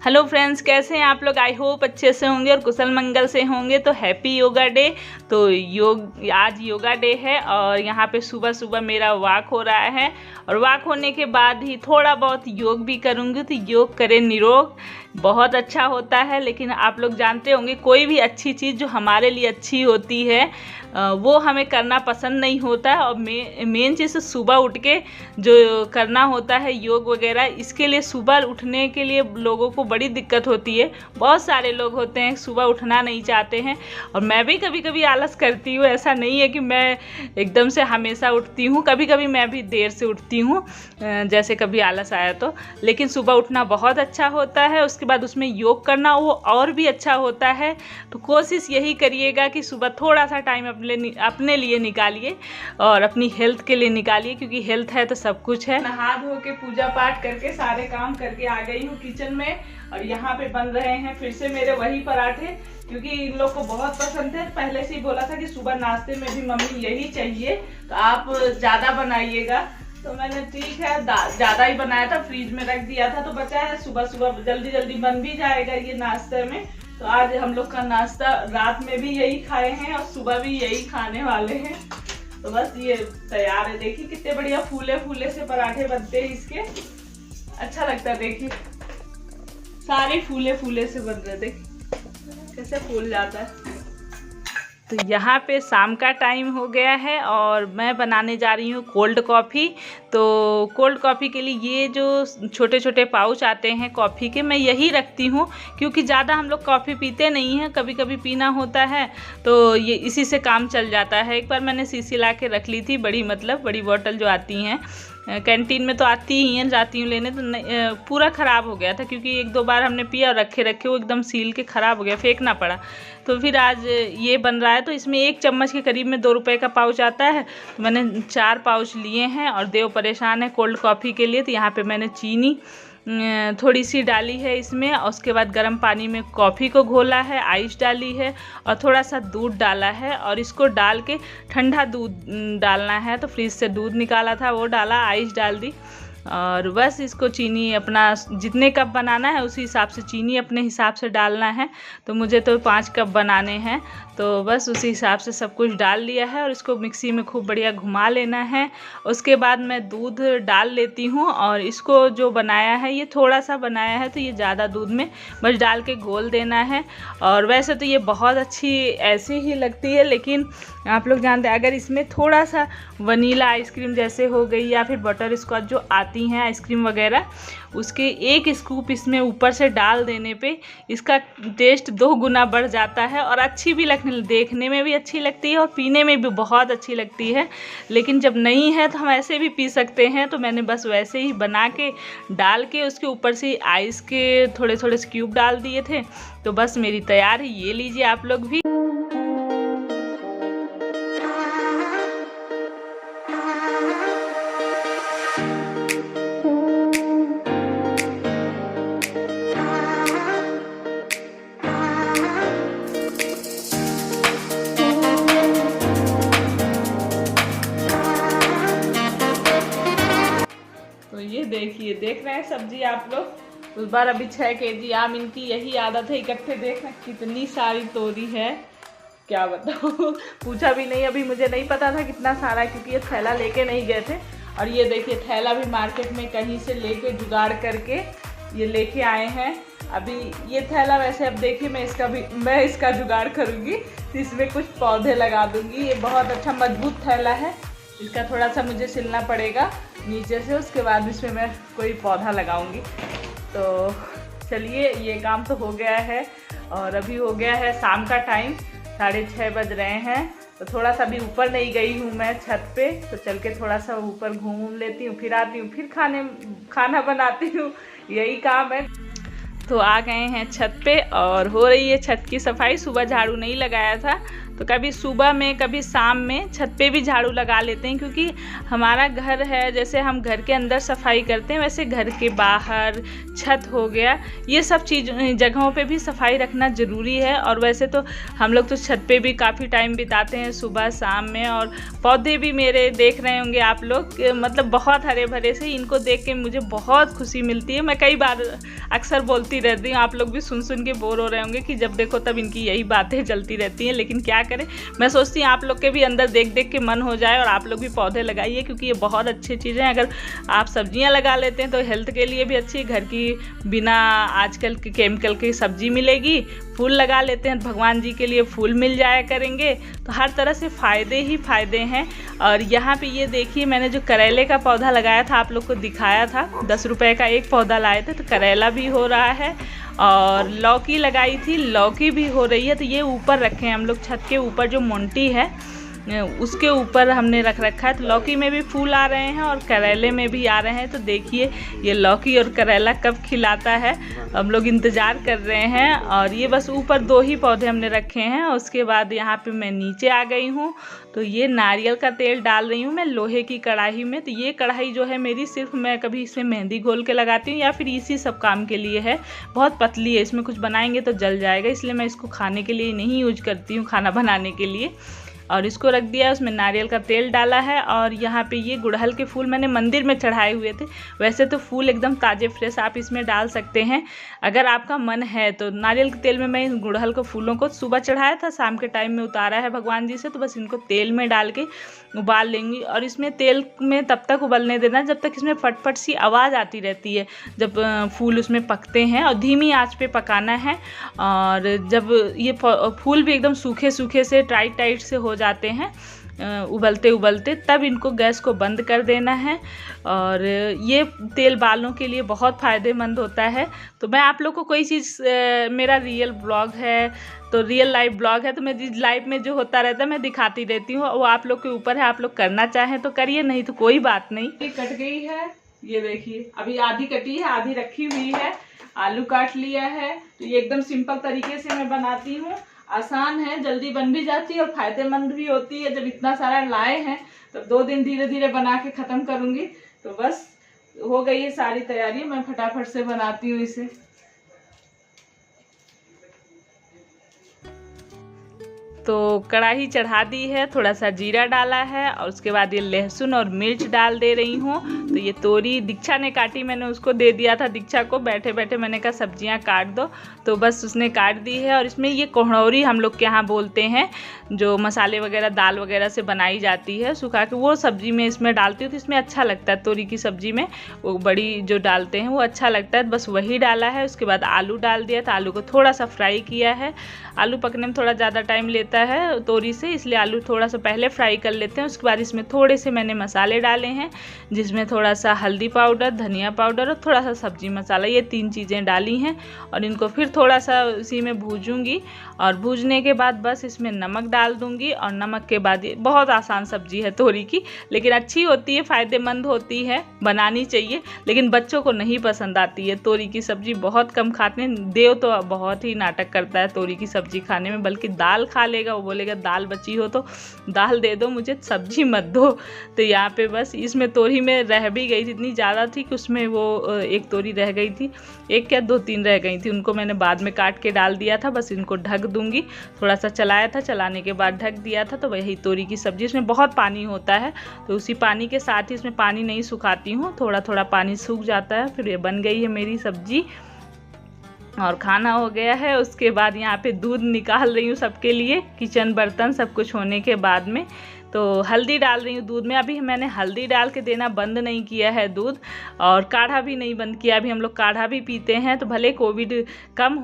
Hello friends, कैसे हैं आप लोग। आई होप अच्छे से होंगे और कुशल मंगल से होंगे। तो हैप्पी योगा डे। तो आज योगा डे है और यहाँ पे सुबह सुबह मेरा वॉक हो रहा है और वॉक होने के बाद ही थोड़ा बहुत योग भी करूँगी। तो योग करें निरोग, बहुत अच्छा होता है। लेकिन आप लोग जानते होंगे कोई भी अच्छी चीज़ जो हमारे लिए अच्छी होती है वो हमें करना पसंद नहीं होता है। और मेन चीज़ सुबह उठ के जो करना होता है योग वगैरह, इसके लिए सुबह उठने के लिए लोगों को बड़ी दिक्कत होती है। बहुत सारे लोग होते हैं सुबह उठना नहीं चाहते हैं और मैं भी कभी कभी आलस करती हूँ। ऐसा नहीं है कि मैं एकदम से हमेशा उठती हूँ, कभी कभी मैं भी देर से उठती हूँ जैसे कभी आलस आया तो। लेकिन सुबह उठना बहुत अच्छा होता है, उसके बाद उसमें योग करना वो और भी अच्छा होता है। तो कोशिश यही करिएगा कि सुबह थोड़ा सा टाइम अपने लिए निकालिए और अपनी हेल्थ के लिए निकालिए, क्योंकि हेल्थ है तो सब कुछ है। नहा धो के पूजा पाठ करके सारे काम करके आ गई हूँ किचन में और यहाँ पे बन रहे हैं फिर से मेरे वही पराठे, क्योंकि इन लोग को बहुत पसंद है। पहले से ही बोला था कि सुबह नाश्ते में भी मम्मी यही चाहिए, तो आप ज़्यादा बनाइएगा। तो मैंने ठीक है ज़्यादा ही बनाया था, फ्रीज में रख दिया था तो बचा है। सुबह सुबह जल्दी जल्दी बन भी जाएगा ये नाश्ते में। तो आज हम लोग का नाश्ता रात में भी यही खाए हैं और सुबह भी यही खाने वाले हैं। तो बस ये तैयार है। देखिए कितने बढ़िया फूले फूले से पराठे बनते हैं इसके, अच्छा लगता है। देखिए सारे फूले फूले से बन रहे, देखिए कैसे फूल जाता है। तो यहाँ पे शाम का टाइम हो गया है और मैं बनाने जा रही हूँ कोल्ड कॉफ़ी। तो कोल्ड कॉफ़ी के लिए ये जो छोटे छोटे पाउच आते हैं कॉफ़ी के, मैं यही रखती हूँ, क्योंकि ज़्यादा हम लोग कॉफ़ी पीते नहीं हैं, कभी कभी पीना होता है तो ये इसी से काम चल जाता है। एक बार मैंने शीशी ला के रख ली थी, बड़ी बॉटल जो आती हैं कैंटीन में तो आती ही हैं, जाती हूँ लेने तो पूरा ख़राब हो गया था, क्योंकि एक दो बार हमने पिया और रखे वो एकदम सील के ख़राब हो गया, फेंकना पड़ा। तो फिर आज ये बन रहा है। तो इसमें 1 चम्मच के करीब में 2 रुपए का पाउच आता है। तो मैंने 4 पाउच लिए हैं और देव परेशान है कोल्ड कॉफ़ी के लिए। तो यहाँ पे मैंने चीनी थोड़ी सी डाली है इसमें और उसके बाद गर्म पानी में कॉफ़ी को घोला है, आइस डाली है और थोड़ा सा दूध डाला है और इसको डाल के ठंडा दूध डालना है। तो फ्रिज से दूध निकाला था वो डाला, आइस डाल दी और बस इसको चीनी अपना जितने कप बनाना है उसी हिसाब से चीनी अपने हिसाब से डालना है। तो मुझे तो 5 कप बनाने हैं, तो बस उसी हिसाब से सब कुछ डाल लिया है और इसको मिक्सी में खूब बढ़िया घुमा लेना है। उसके बाद मैं दूध डाल लेती हूँ और इसको जो बनाया है ये थोड़ा सा बनाया है तो ये ज़्यादा दूध में बस डाल के घोल देना है। और वैसे तो ये बहुत अच्छी ऐसे ही लगती है, लेकिन आप लोग जानते हैं अगर इसमें थोड़ा सा वनीला आइसक्रीम जैसे हो गई या फिर बटर स्कॉच जो आती हैं आइसक्रीम वगैरह, उसके 1 स्कूप इसमें ऊपर से डाल देने पे इसका टेस्ट 2 गुना बढ़ जाता है और अच्छी भी लगने, देखने में भी अच्छी लगती है और पीने में भी बहुत अच्छी लगती है। लेकिन जब नहीं है तो हम ऐसे भी पी सकते हैं। तो मैंने बस वैसे ही बना के डाल के उसके ऊपर से आइस के थोड़े थोड़े क्यूब डाल दिए थे। तो बस मेरी तैयार है, ये लीजिए आप लोग भी। ये देखिए, देख रहे हैं सब्जी आप लोग। उस बार अभी 6 केजी आम, इनकी यही आदत है इकट्ठे देखना कितनी सारी तोड़ी है, क्या बताऊँ। पूछा भी नहीं, अभी मुझे नहीं पता था कितना सारा, क्योंकि ये थैला लेके नहीं गए थे। और ये देखिए थैला भी मार्केट में कहीं से लेके जुगाड़ करके ये लेके आए हैं। अभी ये थैला वैसे अब देखिए मैं इसका जुगाड़ करूँगी, तो इसमें कुछ पौधे लगा दूँगी। ये बहुत अच्छा मजबूत थैला है, इसका थोड़ा सा मुझे सिलना पड़ेगा नीचे से, उसके बाद इसमें मैं कोई पौधा लगाऊंगी। तो चलिए ये काम तो हो गया है और अभी हो गया है शाम का टाइम, 6:30 बज रहे हैं। तो थोड़ा सा भी ऊपर नहीं गई हूँ मैं छत पे, तो चल के थोड़ा सा ऊपर घूम लेती हूँ, फिर आती हूँ, फिर खाना बनाती हूँ, यही काम है। तो आ गए हैं छत पे और हो रही है छत की सफाई। सुबह झाड़ू नहीं लगाया था तो कभी सुबह में कभी शाम में छत पे भी झाड़ू लगा लेते हैं, क्योंकि हमारा घर है, जैसे हम घर के अंदर सफाई करते हैं वैसे घर के बाहर छत हो गया, ये सब चीज़ जगहों पे भी सफाई रखना ज़रूरी है। और वैसे तो हम लोग तो छत पे भी काफ़ी टाइम बिताते हैं सुबह शाम में। और पौधे भी मेरे देख रहे होंगे आप लोग, मतलब बहुत हरे भरे से, इनको देख के मुझे बहुत खुशी मिलती है। मैं कई बार अक्सर बोलती रहती हूँ, आप लोग भी सुन सुन के बोर हो रहे होंगे कि जब देखो तब इनकी यही बातें चलती रहती हैं, लेकिन क्या करें, मैं सोचती हूँ आप लोग के भी अंदर देख देख के मन हो जाए और आप लोग भी पौधे लगाइए, क्योंकि ये बहुत अच्छी चीज़ें हैं। अगर आप सब्जियाँ लगा लेते हैं तो हेल्थ के लिए भी अच्छी, घर की बिना आजकल के केमिकल की सब्जी मिलेगी। फूल लगा लेते हैं भगवान जी के लिए फूल मिल जाया करेंगे, तो हर तरह से फ़ायदे ही फ़ायदे हैं। और यहाँ पे ये देखिए, मैंने जो करेले का पौधा लगाया था आप लोग को दिखाया था, 10 रुपए का एक पौधा लाए थे, तो करेला भी हो रहा है। और लौकी लगाई थी, लौकी भी हो रही है। तो ये ऊपर रखे हैं हम लोग, छत के ऊपर जो मोंटी है उसके ऊपर हमने रख रखा है। तो लौकी में भी फूल आ रहे हैं और करेले में भी आ रहे हैं। तो देखिए ये लौकी और करेला कब खिलाता है, हम लोग इंतज़ार कर रहे हैं। और ये बस ऊपर 2 ही पौधे हमने रखे हैं। उसके बाद यहाँ पे मैं नीचे आ गई हूँ, तो ये नारियल का तेल डाल रही हूँ मैं लोहे की कढ़ाई में। तो ये कढ़ाई जो है मेरी, सिर्फ मैं कभी इसमें मेहंदी घोल के लगाती हूँ या फिर इसी सब काम के लिए है। बहुत पतली है, इसमें कुछ बनाएंगे तो जल जाएगा, इसलिए मैं इसको खाने के लिए नहीं यूज करती हूँ, खाना बनाने के लिए। और इसको रख दिया, उसमें नारियल का तेल डाला है। और यहाँ पे ये गुड़हल के फूल मैंने मंदिर में चढ़ाए हुए थे। वैसे तो फूल एकदम ताज़े फ्रेश आप इसमें डाल सकते हैं अगर आपका मन है तो। नारियल के तेल में मैं इन गुड़हल के फूलों को सुबह चढ़ाया था, शाम के टाइम में उतारा है भगवान जी से। तो बस इनको तेल में डाल के उबाल लेंगी। और इसमें तेल में तब तक उबलने देना जब तक इसमें फटफट सी आवाज़ आती रहती है, जब फूल उसमें पकते हैं। और धीमी आंच पे पकाना है। और जब ये फूल भी एकदम सूखे सूखे से टाइट टाइट से हो जाते हैं उबलते उबलते, तब इनको गैस को बंद कर देना है। और ये तेल बालों के लिए बहुत फ़ायदेमंद होता है। तो मैं आप लोग को कोई चीज़, मेरा रियल ब्लॉग है तो रियल लाइफ ब्लॉग है, तो मैं जिस लाइफ में जो होता रहता है मैं दिखाती रहती हूँ। वो आप लोग के ऊपर है, आप लोग करना चाहें तो करिए, नहीं तो कोई बात नहीं। ये कट गई है, ये देखिए अभी आधी कटी है, आधी रखी हुई है। आलू काट लिया है। तो ये एकदम सिंपल तरीके से मैं बनाती हूँ, आसान है, जल्दी बन भी जाती है और फायदेमंद भी होती है। जब इतना सारा लाए हैं तो 2 दिन धीरे धीरे बना के ख़त्म करूँगी। तो बस हो गई है सारी तैयारी, मैं फटाफट से बनाती हूँ इसे। तो कढ़ाई चढ़ा दी है, थोड़ा सा जीरा डाला है और उसके बाद ये लहसुन और मिर्च डाल दे रही हूँ। तो ये तोरी दीक्षा ने काटी, मैंने उसको दे दिया था दीक्षा को, बैठे बैठे मैंने कहा सब्जियाँ काट दो, तो बस उसने काट दी है। और इसमें ये कोहड़ौरी हम लोग के यहाँ बोलते हैं, जो मसाले वगैरह दाल वगैरह से बनाई जाती है सुखा के, वो सब्जी में इसमें डालती हूँ। तो इसमें अच्छा लगता है, तोरी की सब्जी में वो बड़ी जो डालते हैं वो अच्छा लगता है। बस वही डाला है। उसके बाद आलू डाल दिया, तो आलू को थोड़ा सा फ्राई किया है। आलू पकने में थोड़ा ज़्यादा टाइम लेता है तोरी से, इसलिए आलू थोड़ा सा पहले फ्राई कर लेते हैं। उसके बाद इसमें थोड़े से मैंने मसाले डाले हैं, जिसमें थोड़ा सा हल्दी पाउडर, धनिया पाउडर और थोड़ा सा सब्जी मसाला, ये 3 चीज़ें डाली हैं। और इनको फिर थोड़ा सा उसी में भूजूंगी। और भूजने के बाद बस इसमें नमक डाल दूंगी। और नमक के बाद, ये बहुत आसान सब्जी है तोरी की, लेकिन अच्छी होती है, फ़ायदेमंद होती है, बनानी चाहिए। लेकिन बच्चों को नहीं पसंद आती है तोरी की सब्जी, बहुत कम खाते हैं। देव तो बहुत ही नाटक करता है तोरी की सब्जी खाने में, बल्कि दाल खा लेगा, वो बोलेगा दाल बची हो तो दाल दे दो, मुझे सब्जी मत दो। तो यहाँ पे बस इसमें तोरी में रह भी गई थी, इतनी ज़्यादा थी कि उसमें वो एक तोरी रह गई थी, 1 या 2-3 रह गई थी, उनको मैंने बाद में काट के डाल दिया था। बस इनको ढक दूंगी, थोड़ा सा चलाया था, चलाने के बाद ढक दिया था। तो वही तोरी की सब्जी, इसमें बहुत पानी होता है, तो उसी पानी के साथ ही इसमें पानी नहीं सुखाती हूँ, थोड़ा थोड़ा पानी सूख जाता है। फिर ये बन गई है मेरी सब्जी और खाना हो गया है। उसके बाद यहाँ पे दूध निकाल रही हूँ सबके लिए, किचन बर्तन सब कुछ होने के बाद में। तो हल्दी डाल रही हूँ दूध में। अभी मैंने हल्दी डाल के देना बंद नहीं किया है दूध, और काढ़ा भी नहीं बंद किया। अभी हम लोग काढ़ा भी पीते हैं। तो भले कोविड कम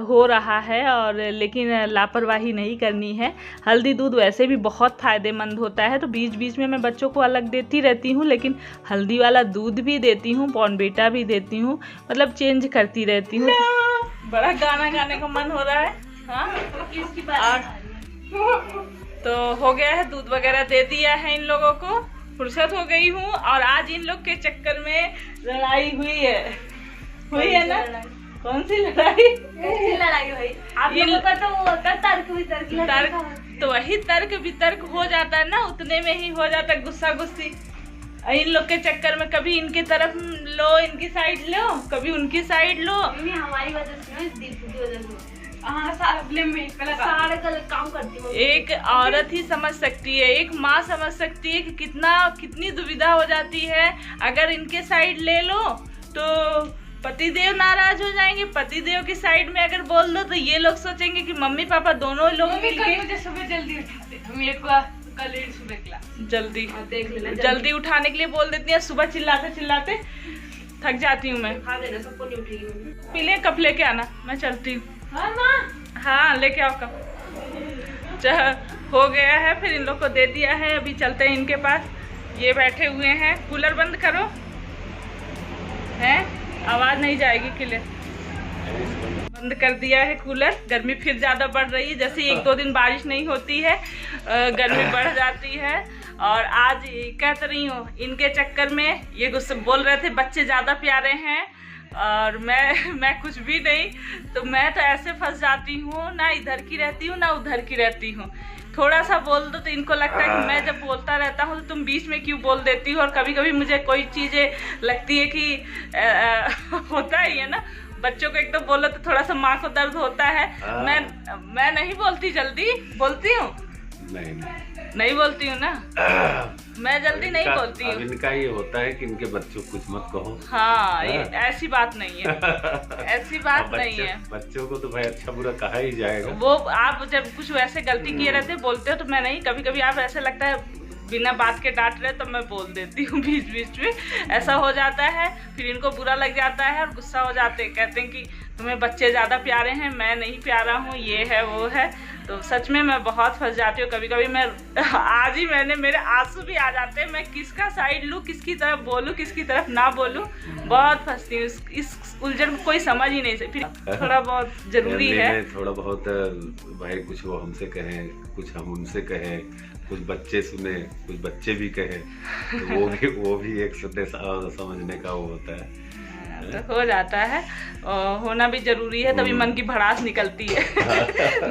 हो रहा है, और लेकिन लापरवाही नहीं करनी है। हल्दी दूध वैसे भी बहुत फ़ायदेमंद होता है। तो बीच बीच में मैं बच्चों को अलग देती रहती हूँ, लेकिन हल्दी वाला दूध भी देती हूँ, बॉर्नवीटा भी देती हूँ, मतलब चेंज करती रहती हूँ। बड़ा गाना गाने का मन हो रहा है। हाँ, किसकी बात? तो हो गया है, दूध वगैरह दे दिया है इन लोगों को, फुर्सत हो गई हूँ। और आज इन लोग के चक्कर में लड़ाई हुई है ना? कौन सी लड़ाई? लड़ाई हुई आप लोगों का तो तर्क तो वही तर्क वितर्क हो जाता है ना, उतने में ही हो जाता है गुस्सा गुस्सी। इन लोग के चक्कर में कभी इनकी तरफ लो, इनकी साइड लो, कभी उनकी साइड लो। हमारी वजह से, दीपू की वजह से। हाँ, सारा ब्लेम में सारे गलत काम करती हूँ। एक औरत ही समझ सकती है, एक माँ समझ सकती है कि कितनी दुविधा हो जाती है। अगर इनके साइड ले लो तो पतिदेव नाराज हो जाएंगे, पतिदेव की साइड में अगर बोल दो तो ये लोग सोचेंगे कि मम्मी पापा दोनों लोग मुझे सुबह जल्दी उठाते, मेरे को कल सुबह जल्दी देख लेना, जल्दी उठाने के लिए बोल देती है। सुबह चिल्लाते चिल्लाते थक जाती हूँ मैं। सबको नहीं उठेगी। पीले कप लेके आना, मैं चलती हूँ। हाँ, लेके आओ कप। हो गया है, फिर इन लोग को दे दिया है। अभी चलते हैं इनके पास, ये बैठे हुए हैं। कूलर बंद करो, है आवाज नहीं जाएगी क्लियर। बंद कर दिया है कूलर। गर्मी फिर ज़्यादा बढ़ रही है, जैसे 1-2 दिन बारिश नहीं होती है गर्मी बढ़ जाती है। और आज कह तो रही हूँ, इनके चक्कर में ये गुस्से बोल रहे थे बच्चे ज़्यादा प्यारे हैं और मैं कुछ भी नहीं। तो मैं तो ऐसे फंस जाती हूँ, ना इधर की रहती हूँ ना उधर की रहती हूँ। थोड़ा सा बोल दो तो इनको लगता है कि मैं जब बोलता रहता हूँ तो तुम बीच में क्यों बोल देती हो। और कभी कभी मुझे कोई चीज़ें लगती है कि होता ही है ना, बच्चों को एकदम बोलो तो थोड़ा सा माँ को दर्द होता है। मैं नहीं बोलती, जल्दी बोलती हूँ। नहीं बोलती हूँ ना, मैं जल्दी नहीं बोलती हूँ। इनका ये होता है कि इनके बच्चों को कुछ मत कहो। हाँ, ऐसी बात नहीं है, ऐसी बात नहीं है। बच्चों को तो भाई अच्छा बुरा कहा ही जाएगा। वो आप जब कुछ वैसे गलती किए रहते बोलते हो तो मैं नहीं, कभी कभी आप ऐसे लगता है बिना बात के डांट रहे तो मैं बोल देती हूँ बीच बीच में। ऐसा हो जाता है, फिर इनको बुरा लग जाता है और गुस्सा हो जाते हैं, कहते हैं कि तुम्हें बच्चे ज़्यादा प्यारे हैं, मैं नहीं प्यारा हूँ, ये है वो है। तो सच में मैं बहुत फंस जाती हूँ। कभी कभी मैं आज ही मेरे आंसू भी आ जाते हैं। मैं किसका साइड लूँ, किसकी तरफ बोलूँ, किसकी तरफ ना बोलूँ, बहुत फंसती हूँ। इस उलझन को कोई समझ ही नहीं सकती। फिर थोड़ा बहुत जरूरी है, थोड़ा बहुत भाई कुछ वो हमसे कहें, कुछ हम उनसे कहें, कुछ बच्चे सुने, कुछ बच्चे भी कहें, तो वो भी एक समझने का वो होता है। तो हो जाता है, होना भी जरूरी है, तभी मन की भड़ास निकलती है।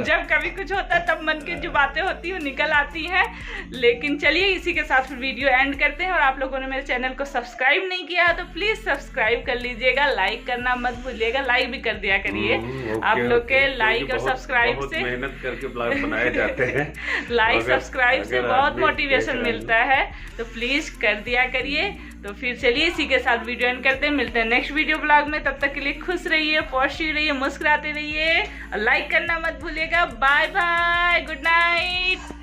जब कभी कुछ होता है तब मन की जो बातें होती है वो निकल आती हैं। लेकिन चलिए इसी के साथ फिर वीडियो एंड करते हैं। और आप लोगों ने मेरे चैनल को सब्सक्राइब नहीं किया तो प्लीज सब्सक्राइब कर लीजिएगा, लाइक करना मत भूलिएगा, लाइक भी कर दिया करिए। आप लोग के लाइक और सब्सक्राइब से, मेहनत करके ब्लॉग बनाए जाते हैं, लाइक सब्सक्राइब से बहुत मोटिवेशन मिलता है, तो प्लीज कर दिया करिए। तो फिर चलिए इसी के साथ वीडियो एंड करते हैं, मिलते हैं नेक्स्ट वीडियो ब्लॉग में। तब तक के लिए खुश रहिए, पॉजिटिव रहिए, मुस्कुराते रहिए और लाइक करना मत भूलिएगा। Bye bye, good night.